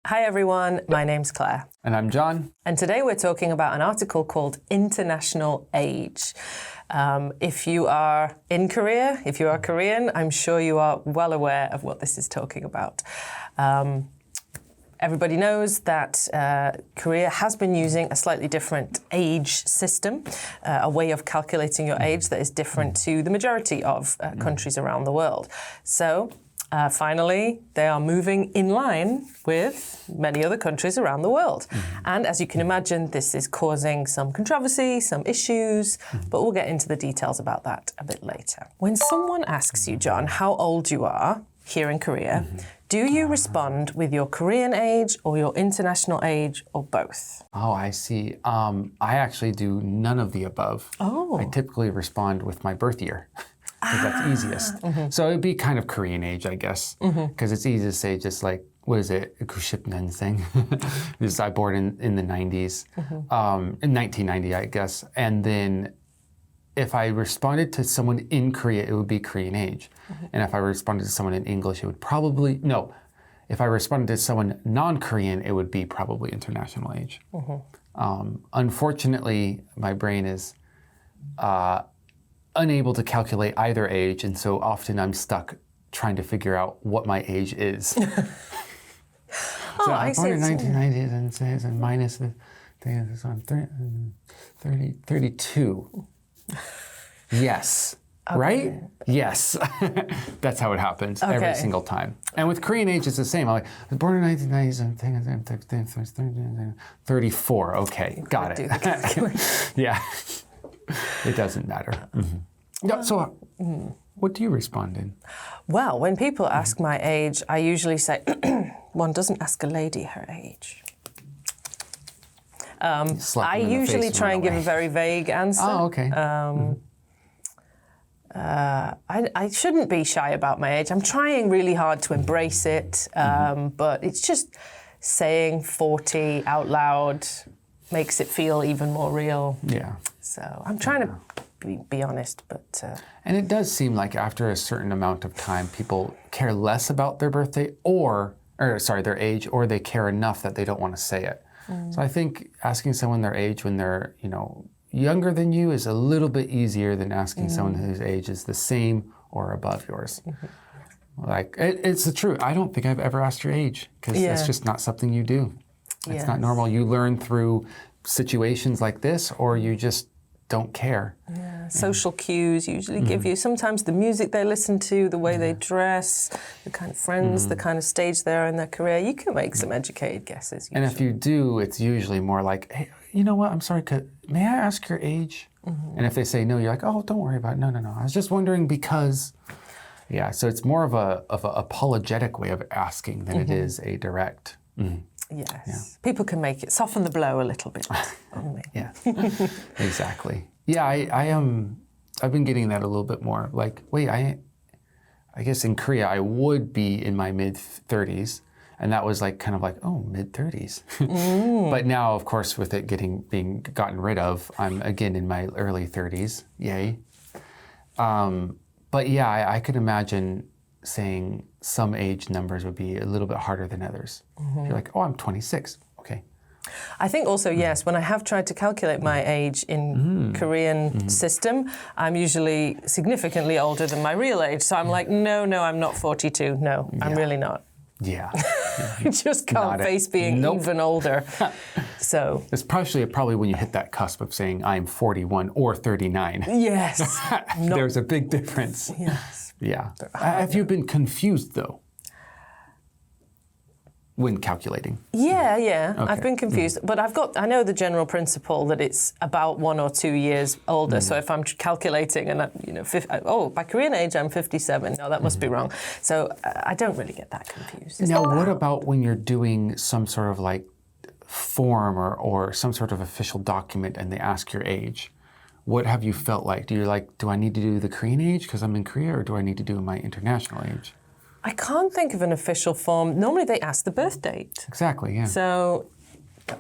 Hi everyone, my name's Claire. And I'm John. And today we're talking about an article called International Age. If you are in Korea, if you are Korean, I'm sure you are well aware of what this is talking about. Everybody knows that Korea has been using a slightly different age system, a way of calculating your age that is different to the majority of countries around the world. So finally, they are moving in line with many other countries around the world. And as you can imagine, this is causing some controversy, some issues, but we'll get into the details about that a bit later. When someone asks you, John, how old you are here in Korea, do you respond with your Korean age or your international age or both? Oh, I see. I actually do none of the above. Oh. I typically respond with my birth year. Because that's easiest. So it'd be kind of Korean age, I guess. Because it's easy to say just like, what is it? 90년생. Because I born in the 90s. In 1990, I guess. And then if I responded to someone in Korea, it would be Korean age. And if I responded to someone in English, it would probably, no. If I responded to someone non-Korean, it would be probably international age. Unfortunately, my brain is unable to calculate either age, and so often I'm stuck trying to figure out what my age is. So I I'm born in see. 1990 and minus the thing, so I'm 32. Yes. Okay. Right? Yes. That's how it happens every single time. And with Korean age, it's the same. I'm like, I was born in 1990s, I'm 34. Okay, got it. Yeah. It doesn't matter. Yeah, so what do you respond in? Well, when people ask my age, I usually say, one doesn't ask a lady her age. I usually try and give a very vague answer. Oh, okay. I shouldn't be shy about my age. I'm trying really hard to embrace it, but it's just saying 40 out loud makes it feel even more real. Yeah. So I'm trying to be honest, but... And it does seem like after a certain amount of time, people care less about their birthday their age, or they care enough that they don't want to say it. So I think asking someone their age when they're, younger than you is a little bit easier than asking someone whose age is the same or above yours. Like, it's the truth. I don't think I've ever asked your age, because that's just not something you do. It's not normal. You learn through situations like this, or you just don't care. Yeah. Social cues usually give you, sometimes the music they listen to, the way they dress, the kind of friends, the kind of stage they're in their career. You can make some educated guesses. Usually. And if you do, it's usually more like, hey, you know what? I'm sorry, may I ask your age? And if they say no, you're like, oh, don't worry about it. No. I was just wondering because, so it's more of a apologetic way of asking than it is a direct. Yes. Yeah. People can make it, soften the blow a little bit. Yeah, exactly. Yeah, I've been getting that a little bit more. Like, wait, I guess in Korea, I would be in my mid-30s. And that was like, kind of like, oh, mid-30s. But now, of course, with it being gotten rid of, I'm again in my early 30s. Yay. But yeah, I could imagine saying some age numbers would be a little bit harder than others. You're like, oh, I'm 26. Okay. I think also, yes, when I have tried to calculate my age in Korean system, I'm usually significantly older than my real age. So I'm like, no, I'm not 42. No, I'm really not. Yeah. I just can't face being even older. So it's probably when you hit that cusp of saying I'm 41 or 39. Yes. There's a big difference. Yes. Yeah. Have you been confused though when calculating? Yeah. Okay. I've been confused, but I know the general principle that it's about 1 or 2 years older. So if I'm calculating and by Korean age I'm 57. No, that must be wrong. So I don't really get that confused. Now, what about when you're doing some sort of like form or some sort of official document and they ask your age? What have you felt like? Do I need to do the Korean age because I'm in Korea, or do I need to do my international age? I can't think of an official form. Normally they ask the birth date. Exactly, yeah. So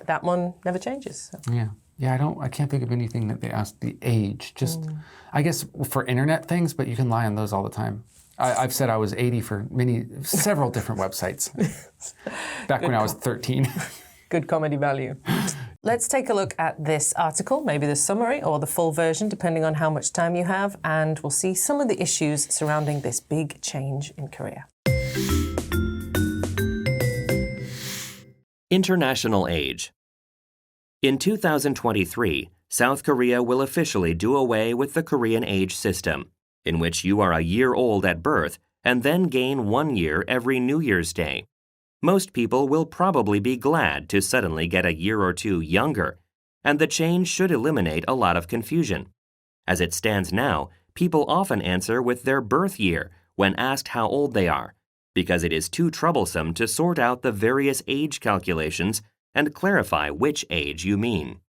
that one never changes. So. Yeah. I can't think of anything that they ask the age. Just, I guess for internet things, but you can lie on those all the time. I've said I was 80 for several different websites back when I was 13. Good comedy value. Let's take a look at this article, maybe the summary or the full version, depending on how much time you have, and we'll see some of the issues surrounding this big change in Korea. International age. In 2023, South Korea will officially do away with the Korean age system, in which you are a year old at birth and then gain 1 year every New Year's Day. Most people will probably be glad to suddenly get a year or two younger, and the change should eliminate a lot of confusion. As it stands now, people often answer with their birth year when asked how old they are, because it is too troublesome to sort out the various age calculations and clarify which age you mean.